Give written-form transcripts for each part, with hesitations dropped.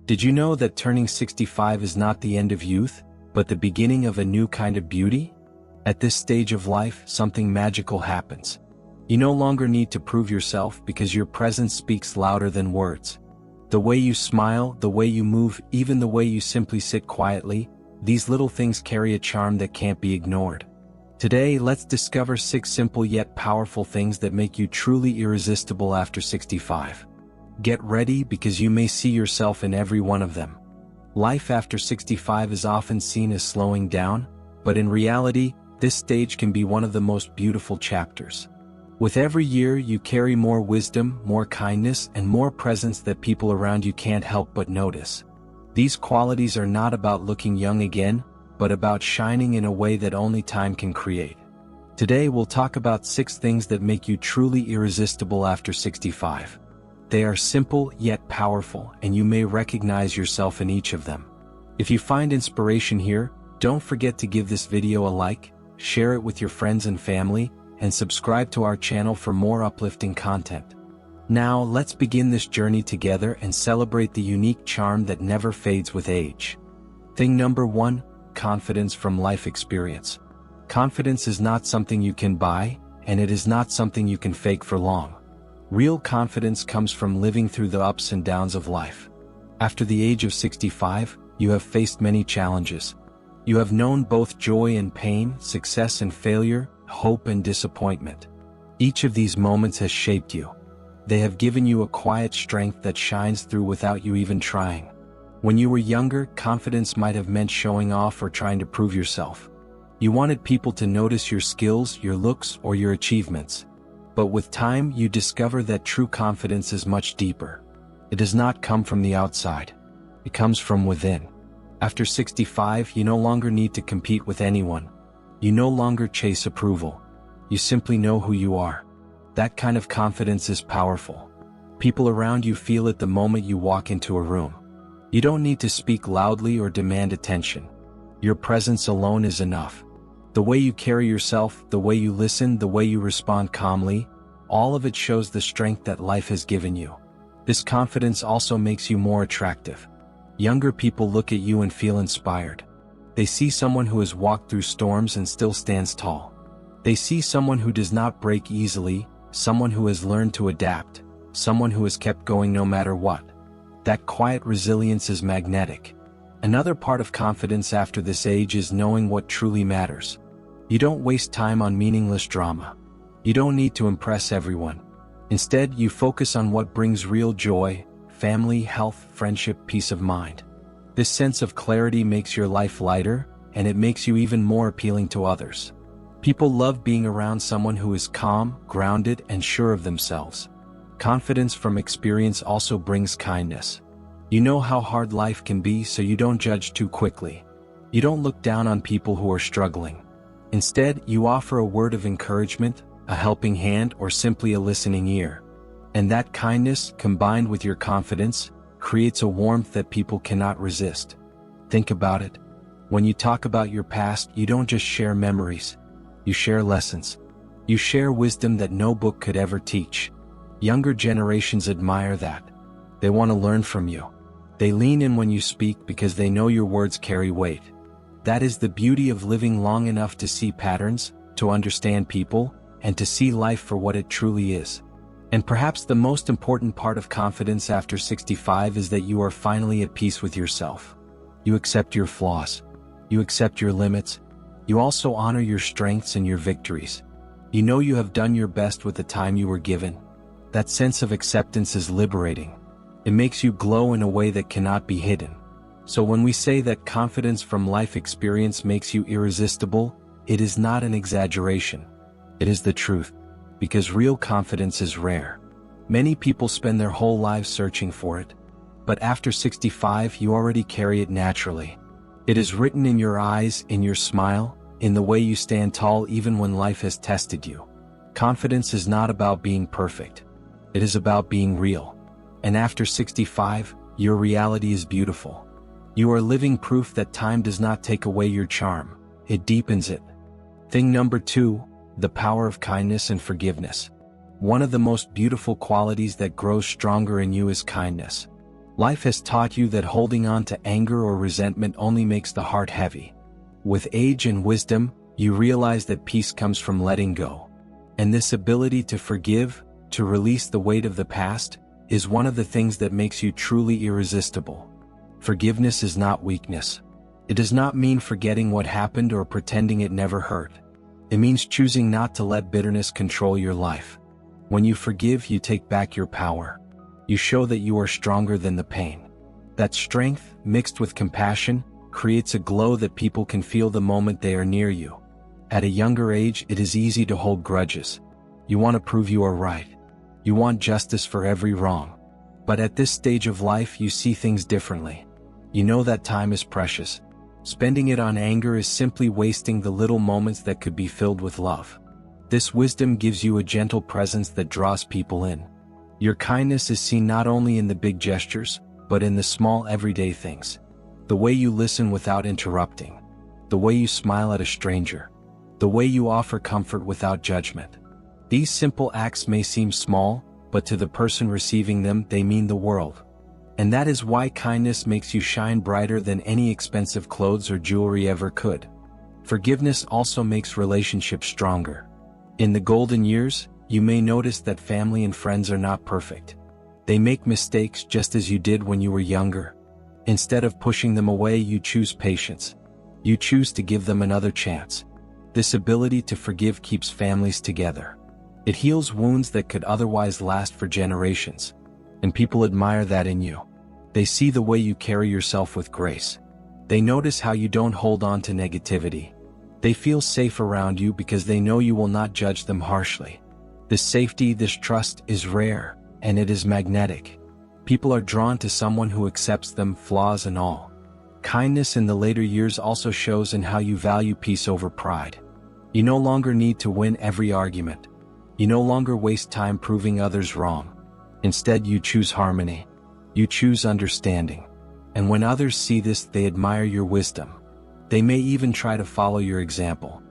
Did you know that turning 65 is not the end of youth, but the beginning of a new kind of beauty? At this stage of life, something magical happens. You no longer need to prove yourself because your presence speaks louder than words. The way you smile, the way you move, even the way you simply sit quietly, these little things carry a charm that can't be ignored. Today, let's discover 6 simple yet powerful things that make you truly irresistible after 65. Get ready because you may see yourself in every one of them. Life after 65 is often seen as slowing down, but in reality, this stage can be one of the most beautiful chapters. With every year, you carry more wisdom, more kindness, and more presence that people around you can't help but notice. These qualities are not about looking young again, but about shining in a way that only time can create. Today we'll talk about 6 things that make you truly irresistible after 65. They are simple yet powerful, and you may recognize yourself in each of them. If you find inspiration here, don't forget to give this video a like, share it with your friends and family, and subscribe to our channel for more uplifting content. Now let's begin this journey together and celebrate the unique charm that never fades with age. Thing number 1. Confidence from life experience. Confidence is not something you can buy, and it is not something you can fake for long. Real confidence comes from living through the ups and downs of life. After the age of 65, you have faced many challenges. You have known both joy and pain, success and failure, hope and disappointment. Each of these moments has shaped you. They have given you a quiet strength that shines through without you even trying. When you were younger, confidence might have meant showing off or trying to prove yourself. You wanted people to notice your skills, your looks, or your achievements. But with time, you discover that true confidence is much deeper. It does not come from the outside. It comes from within. After 65, you no longer need to compete with anyone. You no longer chase approval. You simply know who you are. That kind of confidence is powerful. People around you feel it the moment you walk into a room. You don't need to speak loudly or demand attention. Your presence alone is enough. The way you carry yourself, the way you listen, the way you respond calmly, all of it shows the strength that life has given you. This confidence also makes you more attractive. Younger people look at you and feel inspired. They see someone who has walked through storms and still stands tall. They see someone who does not break easily, someone who has learned to adapt, someone who has kept going no matter what. That quiet resilience is magnetic. Another part of confidence after this age is knowing what truly matters. You don't waste time on meaningless drama. You don't need to impress everyone. Instead, you focus on what brings real joy: family, health, friendship, peace of mind. This sense of clarity makes your life lighter, and it makes you even more appealing to others. People love being around someone who is calm, grounded, and sure of themselves. Confidence from experience also brings kindness. You know how hard life can be, so you don't judge too quickly. You don't look down on people who are struggling. Instead, you offer a word of encouragement, a helping hand, or simply a listening ear. And that kindness, combined with your confidence, creates a warmth that people cannot resist. Think about it. When you talk about your past, you don't just share memories. You share lessons. You share wisdom that no book could ever teach. Younger generations admire that. They want to learn from you. They lean in when you speak because they know your words carry weight. That is the beauty of living long enough to see patterns, to understand people, and to see life for what it truly is. And perhaps the most important part of confidence after 65 is that you are finally at peace with yourself. You accept your flaws. You accept your limits. You also honor your strengths and your victories. You know you have done your best with the time you were given. That sense of acceptance is liberating. It makes you glow in a way that cannot be hidden. So when we say that confidence from life experience makes you irresistible, it is not an exaggeration. It is the truth. Because real confidence is rare. Many people spend their whole lives searching for it. But after 65, you already carry it naturally. It is written in your eyes, in your smile, in the way you stand tall even when life has tested you. Confidence is not about being perfect. It is about being real. And after 65, your reality is beautiful. You are living proof that time does not take away your charm, it deepens it. Thing number 2, the power of kindness and forgiveness. One of the most beautiful qualities that grows stronger in you is kindness. Life has taught you that holding on to anger or resentment only makes the heart heavy. With age and wisdom, you realize that peace comes from letting go. And this ability to forgive, to release the weight of the past, is one of the things that makes you truly irresistible. Forgiveness is not weakness. It does not mean forgetting what happened or pretending it never hurt. It means choosing not to let bitterness control your life. When you forgive, you take back your power. You show that you are stronger than the pain. That strength, mixed with compassion, creates a glow that people can feel the moment they are near you. At a younger age, it is easy to hold grudges. You want to prove you are right. You want justice for every wrong. But at this stage of life, you see things differently. You know that time is precious. Spending it on anger is simply wasting the little moments that could be filled with love. This wisdom gives you a gentle presence that draws people in. Your kindness is seen not only in the big gestures, but in the small everyday things. The way you listen without interrupting. The way you smile at a stranger. The way you offer comfort without judgment. These simple acts may seem small, but to the person receiving them, they mean the world. And that is why kindness makes you shine brighter than any expensive clothes or jewelry ever could. Forgiveness also makes relationships stronger. In the golden years, you may notice that family and friends are not perfect. They make mistakes just as you did when you were younger. Instead of pushing them away, you choose patience. You choose to give them another chance. This ability to forgive keeps families together. It heals wounds that could otherwise last for generations. And people admire that in you. They see the way you carry yourself with grace. They notice how you don't hold on to negativity. They feel safe around you because they know you will not judge them harshly. This safety, this trust is rare, and it is magnetic. People are drawn to someone who accepts them, flaws and all. Kindness in the later years also shows in how you value peace over pride. You no longer need to win every argument. You no longer waste time proving others wrong. Instead, you choose harmony. You choose understanding. And when others see this, they admire your wisdom. They may even try to follow your example.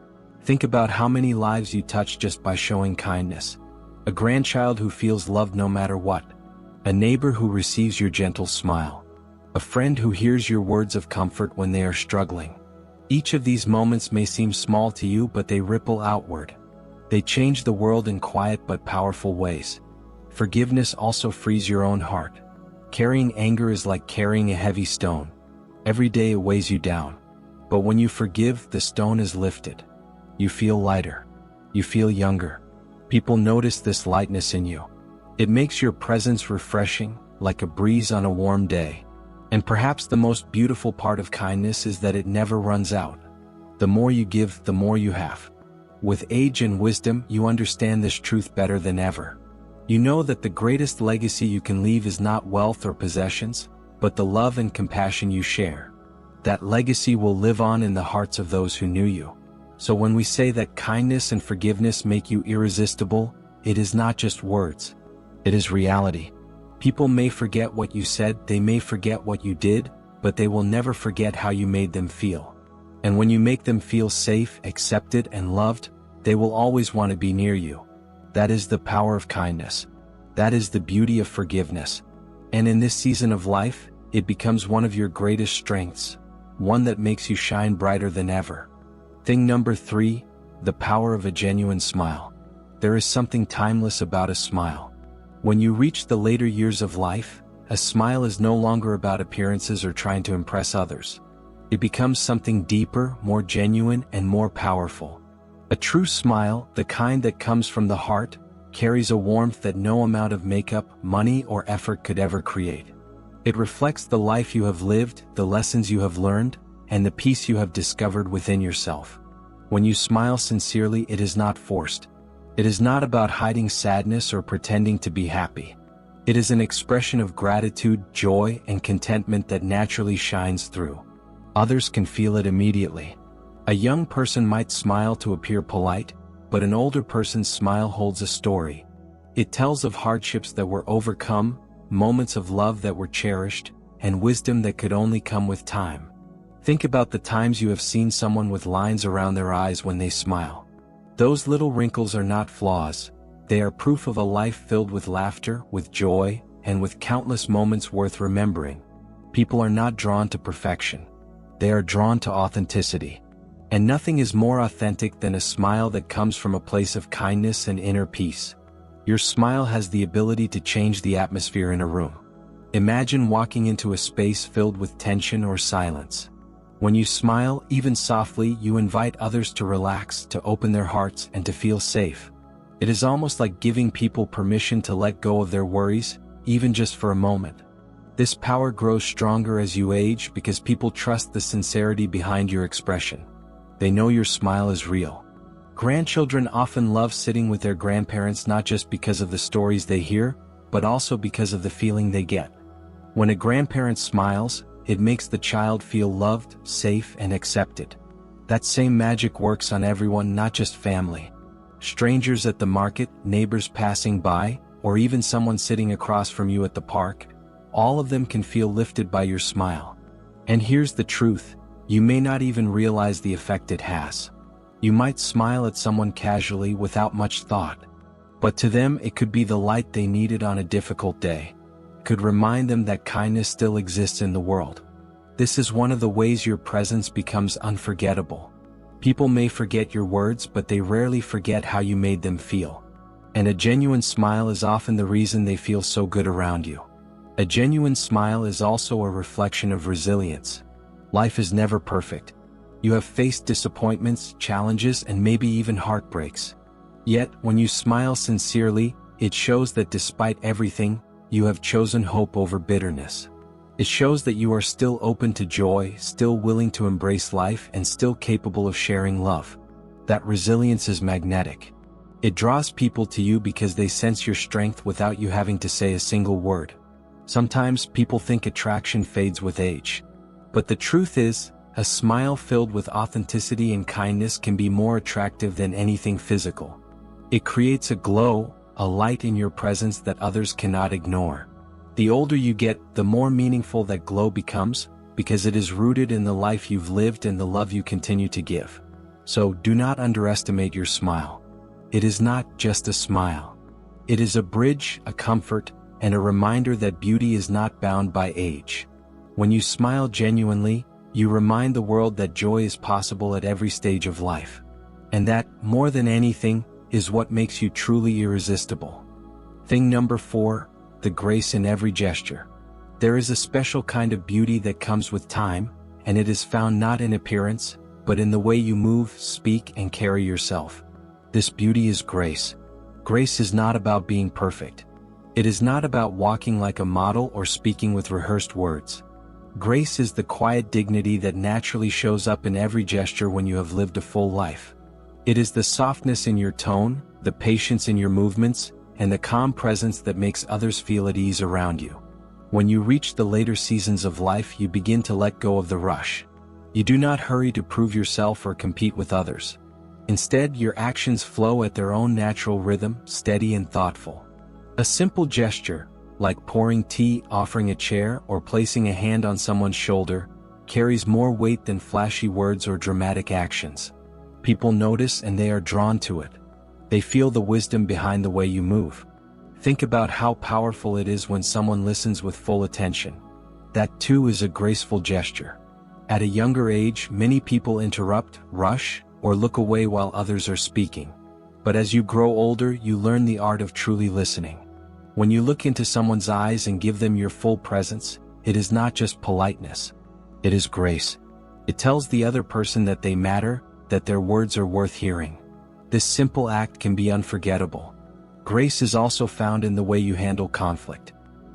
Think about how many lives you touch just by showing kindness. A grandchild who feels loved no matter what. A neighbor who receives your gentle smile. A friend who hears your words of comfort when they are struggling. Each of these moments may seem small to you, but they ripple outward. They change the world in quiet but powerful ways. Forgiveness also frees your own heart. Carrying anger is like carrying a heavy stone. Every day it weighs you down. But when you forgive, the stone is lifted. You feel lighter. You feel younger. People notice this lightness in you. It makes your presence refreshing, like a breeze on a warm day. And perhaps the most beautiful part of kindness is that it never runs out. The more you give, the more you have. With age and wisdom, you understand this truth better than ever. You know that the greatest legacy you can leave is not wealth or possessions, but the love and compassion you share. That legacy will live on in the hearts of those who knew you. So when we say that kindness and forgiveness make you irresistible, it is not just words. It is reality. People may forget what you said, they may forget what you did, but they will never forget how you made them feel. And when you make them feel safe, accepted, and loved, they will always want to be near you. That is the power of kindness. That is the beauty of forgiveness. And in this season of life, it becomes one of your greatest strengths, one that makes you shine brighter than ever. Thing number 3, the power of a genuine smile. There is something timeless about a smile. When you reach the later years of life, a smile is no longer about appearances or trying to impress others. It becomes something deeper, more genuine, and more powerful. A true smile, the kind that comes from the heart, carries a warmth that no amount of makeup, money, or effort could ever create. It reflects the life you have lived, the lessons you have learned, and the peace you have discovered within yourself. When you smile sincerely, it is not forced. It is not about hiding sadness or pretending to be happy. It is an expression of gratitude, joy, and contentment that naturally shines through. Others can feel it immediately. A young person might smile to appear polite, but an older person's smile holds a story. It tells of hardships that were overcome, moments of love that were cherished, and wisdom that could only come with time. Think about the times you have seen someone with lines around their eyes when they smile. Those little wrinkles are not flaws. They are proof of a life filled with laughter, with joy, and with countless moments worth remembering. People are not drawn to perfection. They are drawn to authenticity. And nothing is more authentic than a smile that comes from a place of kindness and inner peace. Your smile has the ability to change the atmosphere in a room. Imagine walking into a space filled with tension or silence. When you smile, even softly, you invite others to relax, to open their hearts, and to feel safe. It is almost like giving people permission to let go of their worries, even just for a moment. This power grows stronger as you age because people trust the sincerity behind your expression. They know your smile is real. Grandchildren often love sitting with their grandparents not just because of the stories they hear, but also because of the feeling they get. When a grandparent smiles, it makes the child feel loved, safe, and accepted. That same magic works on everyone, not just family. Strangers at the market, neighbors passing by, or even someone sitting across from you at the park, all of them can feel lifted by your smile. And here's the truth, you may not even realize the effect it has. You might smile at someone casually without much thought, but to them it could be the light they needed on a difficult day. It could remind them that kindness still exists in the world. This is one of the ways your presence becomes unforgettable. People may forget your words, but they rarely forget how you made them feel. And a genuine smile is often the reason they feel so good around you. A genuine smile is also a reflection of resilience. Life is never perfect. You have faced disappointments, challenges, and maybe even heartbreaks. Yet, when you smile sincerely, it shows that despite everything, you have chosen hope over bitterness. It shows that you are still open to joy, still willing to embrace life, and still capable of sharing love. That resilience is magnetic. It draws people to you because they sense your strength without you having to say a single word. Sometimes people think attraction fades with age. But the truth is, a smile filled with authenticity and kindness can be more attractive than anything physical. It creates a glow, a light in your presence that others cannot ignore. The older you get, the more meaningful that glow becomes, because it is rooted in the life you've lived and the love you continue to give. So do not underestimate your smile. It is not just a smile. It is a bridge, a comfort, and a reminder that beauty is not bound by age. When you smile genuinely, you remind the world that joy is possible at every stage of life. And that, more than anything, is what makes you truly irresistible. Thing number 4, the grace in every gesture. There is a special kind of beauty that comes with time, and it is found not in appearance, but in the way you move, speak, and carry yourself. This beauty is grace. Grace is not about being perfect. It is not about walking like a model or speaking with rehearsed words. Grace is the quiet dignity that naturally shows up in every gesture when you have lived a full life. It is the softness in your tone, the patience in your movements, and the calm presence that makes others feel at ease around you. When you reach the later seasons of life, you begin to let go of the rush. You do not hurry to prove yourself or compete with others. Instead, your actions flow at their own natural rhythm, steady and thoughtful. A simple gesture, like pouring tea, offering a chair, or placing a hand on someone's shoulder, carries more weight than flashy words or dramatic actions. People notice and they are drawn to it. They feel the wisdom behind the way you move. Think about how powerful it is when someone listens with full attention. That too is a graceful gesture. At a younger age, many people interrupt, rush, or look away while others are speaking. But as you grow older, you learn the art of truly listening. When you look into someone's eyes and give them your full presence, it is not just politeness. It is grace. It tells the other person that they matter, that their words are worth hearing. This simple act can be unforgettable. Grace is also found in the way you handle conflict.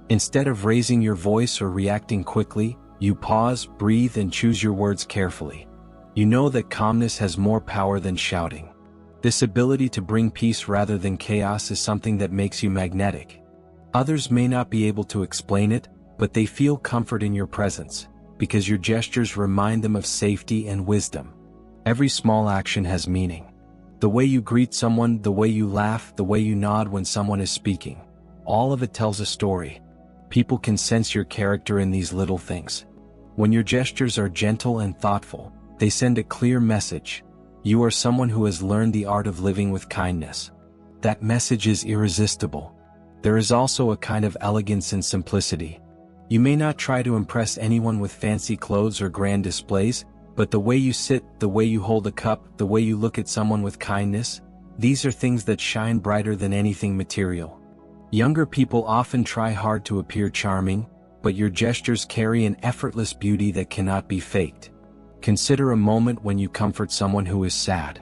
Instead of raising your voice or reacting quickly, you pause, breathe, and choose your words carefully. You know that calmness has more power than shouting. This ability to bring peace rather than chaos is something that makes you magnetic. Others may not be able to explain it, but they feel comfort in your presence, because your gestures remind them of safety and wisdom. Every small action has meaning. The way you greet someone, the way you laugh, the way you nod when someone is speaking. All of it tells a story. People can sense your character in these little things. When your gestures are gentle and thoughtful, they send a clear message. You are someone who has learned the art of living with kindness. That message is irresistible. There is also a kind of elegance in simplicity. You may not try to impress anyone with fancy clothes or grand displays, but the way you sit, the way you hold a cup, the way you look at someone with kindness, these are things that shine brighter than anything material. Younger people often try hard to appear charming, but your gestures carry an effortless beauty that cannot be faked. Consider a moment when you comfort someone who is sad.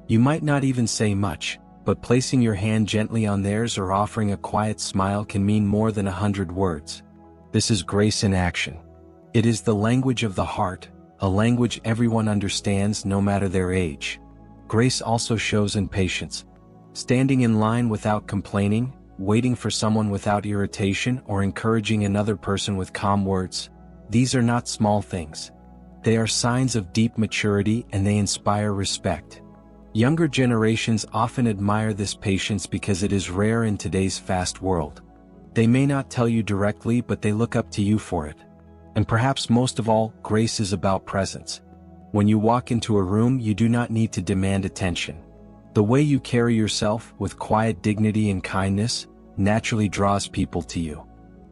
You might not even say much, but placing your hand gently on theirs or offering a quiet smile can mean more than 100 words. This is grace in action. It is the language of the heart, a language everyone understands no matter their age. Grace also shows in patience. Standing in line without complaining, waiting for someone without irritation, or encouraging another person with calm words. These are not small things. They are signs of deep maturity and they inspire respect. Younger generations often admire this patience because it is rare in today's fast world. They may not tell you directly, but they look up to you for it. And perhaps most of all, grace is about presence. When you walk into a room, you do not need to demand attention. The way you carry yourself, with quiet dignity and kindness, naturally draws people to you.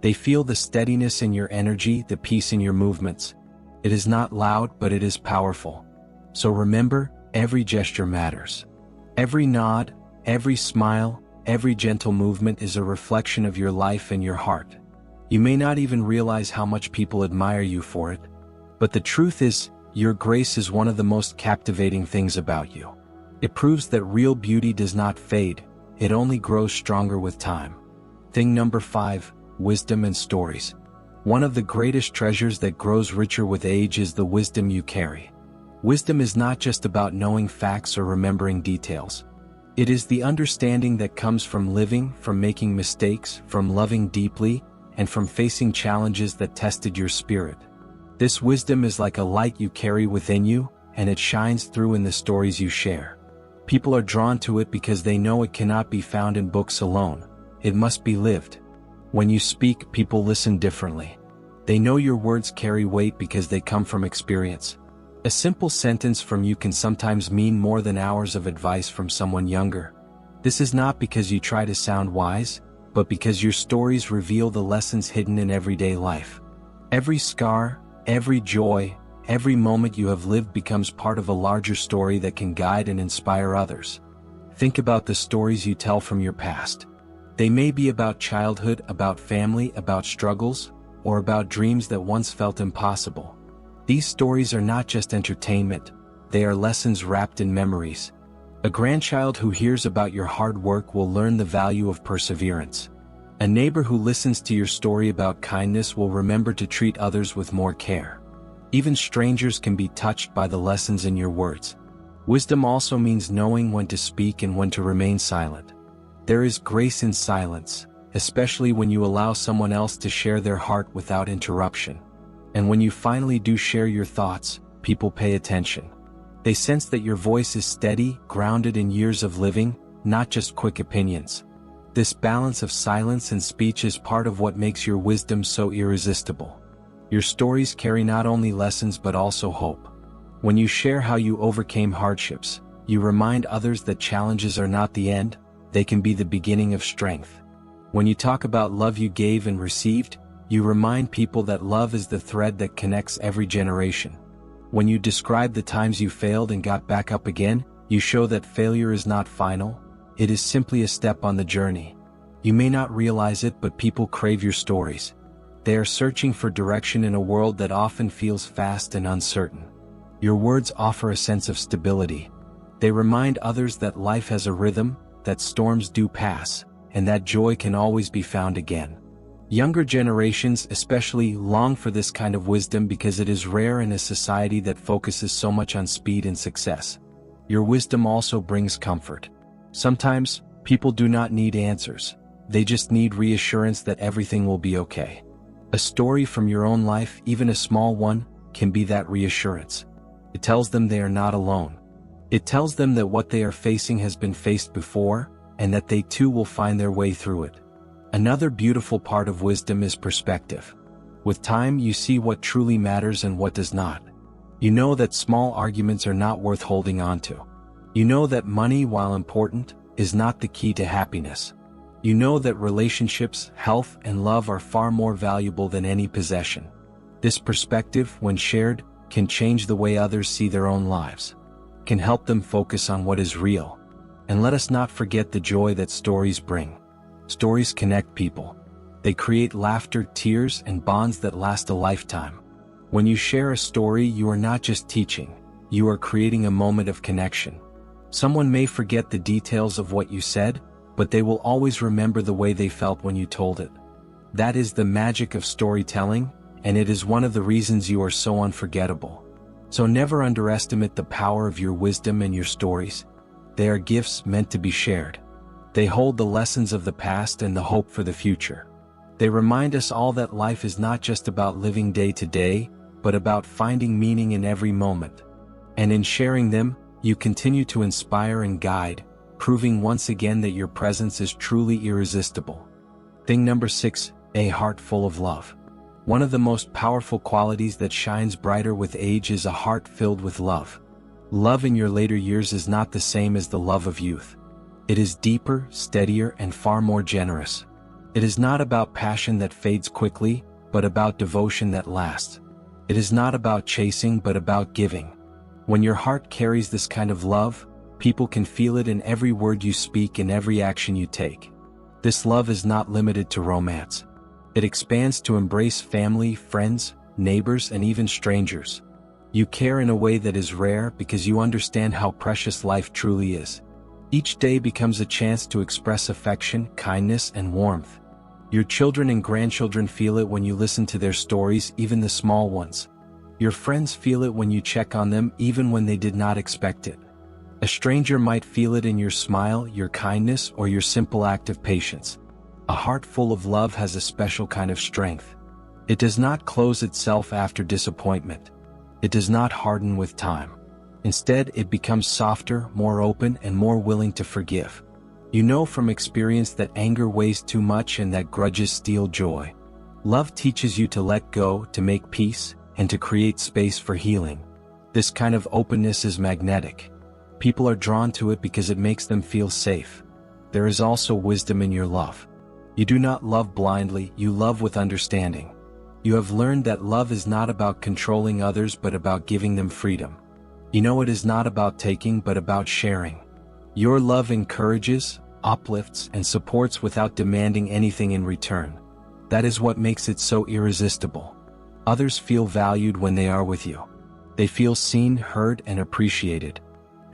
They feel the steadiness in your energy, the peace in your movements. It is not loud, but it is powerful. So remember, every gesture matters. Every nod, every smile, every gentle movement is a reflection of your life and your heart. You may not even realize how much people admire you for it. But the truth is, your grace is one of the most captivating things about you. It proves that real beauty does not fade, it only grows stronger with time. Thing number 5, wisdom and stories. One of the greatest treasures that grows richer with age is the wisdom you carry. Wisdom is not just about knowing facts or remembering details. It is the understanding that comes from living, from making mistakes, from loving deeply, and from facing challenges that tested your spirit. This wisdom is like a light you carry within you, and it shines through in the stories you share. People are drawn to it because they know it cannot be found in books alone. It must be lived. When you speak, people listen differently. They know your words carry weight because they come from experience. A simple sentence from you can sometimes mean more than hours of advice from someone younger. This is not because you try to sound wise, but because your stories reveal the lessons hidden in everyday life. Every scar, every joy, every moment you have lived becomes part of a larger story that can guide and inspire others. Think about the stories you tell from your past. They may be about childhood, about family, about struggles, or about dreams that once felt impossible. These stories are not just entertainment, they are lessons wrapped in memories. A grandchild who hears about your hard work will learn the value of perseverance. A neighbor who listens to your story about kindness will remember to treat others with more care. Even strangers can be touched by the lessons in your words. Wisdom also means knowing when to speak and when to remain silent. There is grace in silence, especially when you allow someone else to share their heart without interruption. And when you finally do share your thoughts, people pay attention. They sense that your voice is steady, grounded in years of living, not just quick opinions. This balance of silence and speech is part of what makes your wisdom so irresistible. Your stories carry not only lessons but also hope. When you share how you overcame hardships, you remind others that challenges are not the end, they can be the beginning of strength. When you talk about love you gave and received, you remind people that love is the thread that connects every generation. When you describe the times you failed and got back up again, you show that failure is not final, it is simply a step on the journey. You may not realize it, but people crave your stories. They are searching for direction in a world that often feels fast and uncertain. Your words offer a sense of stability. They remind others that life has a rhythm, that storms do pass, and that joy can always be found again. Younger generations especially long for this kind of wisdom because it is rare in a society that focuses so much on speed and success. Your wisdom also brings comfort. Sometimes, people do not need answers. They just need reassurance that everything will be okay. A story from your own life, even a small one, can be that reassurance. It tells them they are not alone. It tells them that what they are facing has been faced before, and that they too will find their way through it. Another beautiful part of wisdom is perspective. With time, you see what truly matters and what does not. You know that small arguments are not worth holding on to. You know that money, while important, is not the key to happiness. You know that relationships, health, and love are far more valuable than any possession. This perspective, when shared, can change the way others see their own lives, can help them focus on what is real. And let us not forget the joy that stories bring. Stories connect people. They create laughter, tears, and bonds that last a lifetime. When you share a story, you are not just teaching, you are creating a moment of connection. Someone may forget the details of what you said, but they will always remember the way they felt when you told it. That is the magic of storytelling, and it is one of the reasons you are so unforgettable. So never underestimate the power of your wisdom and your stories. They are gifts meant to be shared. They hold the lessons of the past and the hope for the future. They remind us all that life is not just about living day to day, but about finding meaning in every moment. And in sharing them, you continue to inspire and guide, proving once again that your presence is truly irresistible. Thing number 6, a heart full of love. One of the most powerful qualities that shines brighter with age is a heart filled with love. Love in your later years is not the same as the love of youth. It is deeper, steadier, and far more generous. It is not about passion that fades quickly, but about devotion that lasts. It is not about chasing, but about giving. When your heart carries this kind of love, people can feel it in every word you speak and every action you take. This love is not limited to romance. It expands to embrace family, friends, neighbors, and even strangers. You care in a way that is rare because you understand how precious life truly is. Each day becomes a chance to express affection, kindness, and warmth. Your children and grandchildren feel it when you listen to their stories, even the small ones. Your friends feel it when you check on them, even when they did not expect it. A stranger might feel it in your smile, your kindness, or your simple act of patience. A heart full of love has a special kind of strength. It does not close itself after disappointment. It does not harden with time. Instead, it becomes softer, more open, and more willing to forgive. You know from experience that anger weighs too much and that grudges steal joy. Love teaches you to let go, to make peace, and to create space for healing. This kind of openness is magnetic. People are drawn to it because it makes them feel safe. There is also wisdom in your love. You do not love blindly, you love with understanding. You have learned that love is not about controlling others but about giving them freedom. You know it is not about taking but about sharing. Your love encourages, uplifts, and supports without demanding anything in return. That is what makes it so irresistible. Others feel valued when they are with you. They feel seen, heard, and appreciated.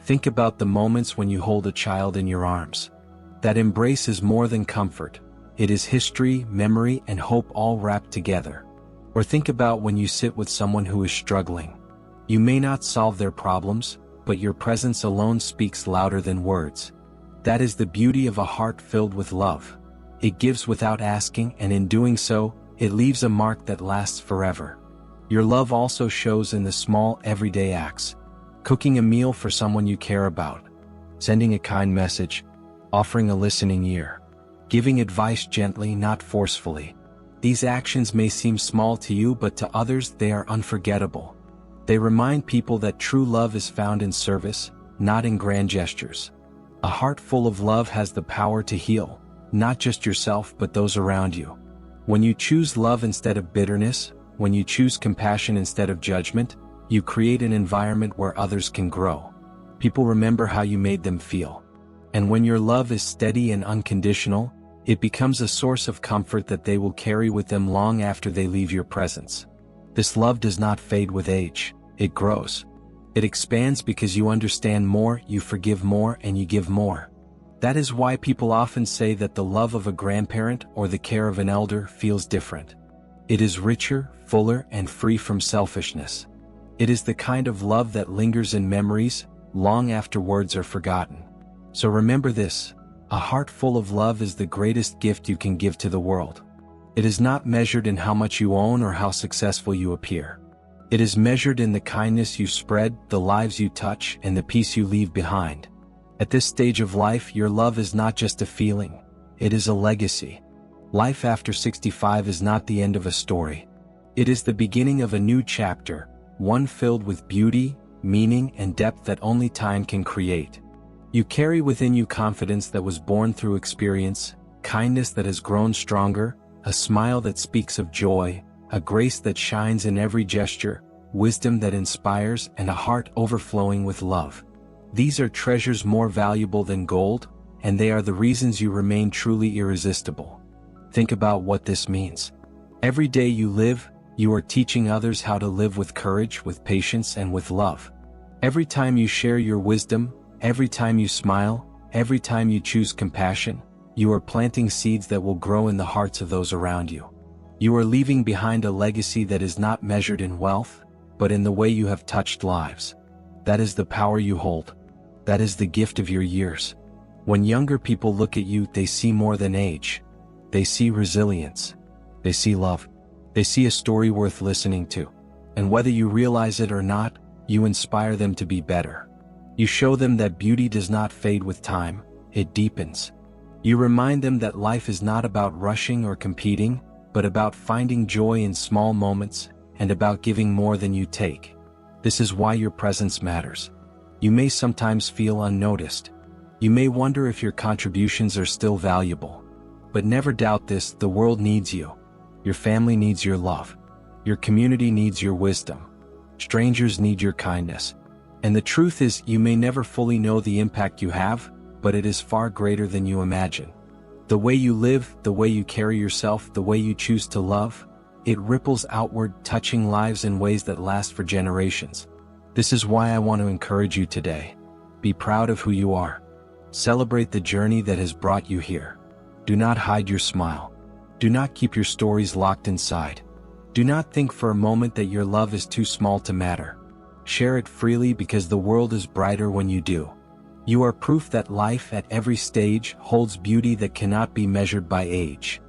Think about the moments when you hold a child in your arms. That embrace is more than comfort. It is history, memory, and hope all wrapped together. Or think about when you sit with someone who is struggling. You may not solve their problems, but your presence alone speaks louder than words. That is the beauty of a heart filled with love. It gives without asking, and in doing so, it leaves a mark that lasts forever. Your love also shows in the small, everyday acts. Cooking a meal for someone you care about. Sending a kind message. Offering a listening ear. Giving advice gently, not forcefully. These actions may seem small to you, but to others they are unforgettable. They remind people that true love is found in service, not in grand gestures. A heart full of love has the power to heal, not just yourself but those around you. When you choose love instead of bitterness, when you choose compassion instead of judgment, you create an environment where others can grow. People remember how you made them feel. And when your love is steady and unconditional, it becomes a source of comfort that they will carry with them long after they leave your presence. This love does not fade with age. It grows. It expands because you understand more, you forgive more, and you give more. That is why people often say that the love of a grandparent or the care of an elder feels different. It is richer, fuller, and free from selfishness. It is the kind of love that lingers in memories, long after words are forgotten. So remember this, a heart full of love is the greatest gift you can give to the world. It is not measured in how much you own or how successful you appear. It is measured in the kindness you spread, the lives you touch, and the peace you leave behind. At this stage of life, your love is not just a feeling, it is a legacy. Life after 65 is not the end of a story. It is the beginning of a new chapter, one filled with beauty, meaning, and depth that only time can create. You carry within you confidence that was born through experience, kindness that has grown stronger, a smile that speaks of joy, a grace that shines in every gesture, wisdom that inspires, and a heart overflowing with love. These are treasures more valuable than gold, and they are the reasons you remain truly irresistible. Think about what this means. Every day you live, you are teaching others how to live with courage, with patience, and with love. Every time you share your wisdom, every time you smile, every time you choose compassion, you are planting seeds that will grow in the hearts of those around you. You are leaving behind a legacy that is not measured in wealth, but in the way you have touched lives. That is the power you hold. That is the gift of your years. When younger people look at you, they see more than age. They see resilience. They see love. They see a story worth listening to. And whether you realize it or not, you inspire them to be better. You show them that beauty does not fade with time, it deepens. You remind them that life is not about rushing or competing, but about finding joy in small moments, and about giving more than you take. This is why your presence matters. You may sometimes feel unnoticed. You may wonder if your contributions are still valuable. But never doubt this: the world needs you. Your family needs your love. Your community needs your wisdom. Strangers need your kindness. And the truth is, you may never fully know the impact you have, but it is far greater than you imagine. The way you live, the way you carry yourself, the way you choose to love, it ripples outward, touching lives in ways that last for generations. This is why I want to encourage you today. Be proud of who you are. Celebrate the journey that has brought you here. Do not hide your smile. Do not keep your stories locked inside. Do not think for a moment that your love is too small to matter. Share it freely, because the world is brighter when you do. You are proof that life at every stage holds beauty that cannot be measured by age.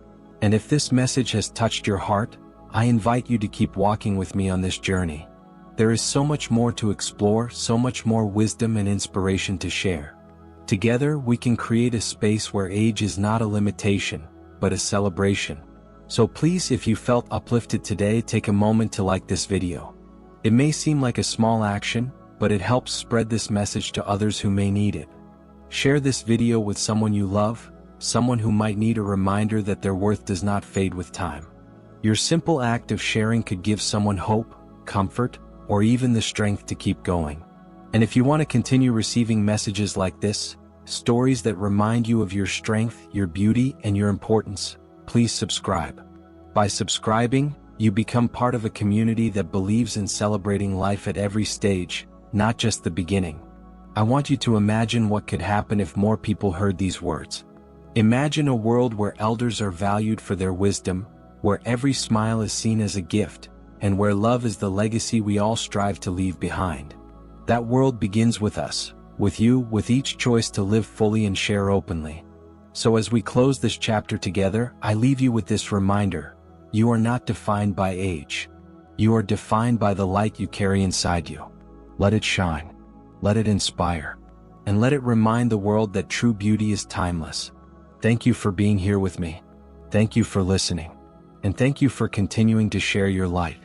And if this message has touched your heart, I invite you to keep walking with me on this journey. There is so much more to explore, so much more wisdom and inspiration to share. Together we can create a space where age is not a limitation, but a celebration. So please, if you felt uplifted today, take a moment to like this video. It may seem like a small action, but it helps spread this message to others who may need it. Share this video with someone you love, someone who might need a reminder that their worth does not fade with time. Your simple act of sharing could give someone hope, comfort, or even the strength to keep going. And if you want to continue receiving messages like this, stories that remind you of your strength, your beauty, and your importance, please subscribe. By subscribing, you become part of a community that believes in celebrating life at every stage, not just the beginning. I want you to imagine what could happen if more people heard these words. Imagine a world where elders are valued for their wisdom, where every smile is seen as a gift, and where love is the legacy we all strive to leave behind. That world begins with us, with you, with each choice to live fully and share openly. So as we close this chapter together, I leave you with this reminder: you are not defined by age. You are defined by the light you carry inside you. Let it shine. Let it inspire. And let it remind the world that true beauty is timeless. Thank you for being here with me. Thank you for listening. And thank you for continuing to share your light.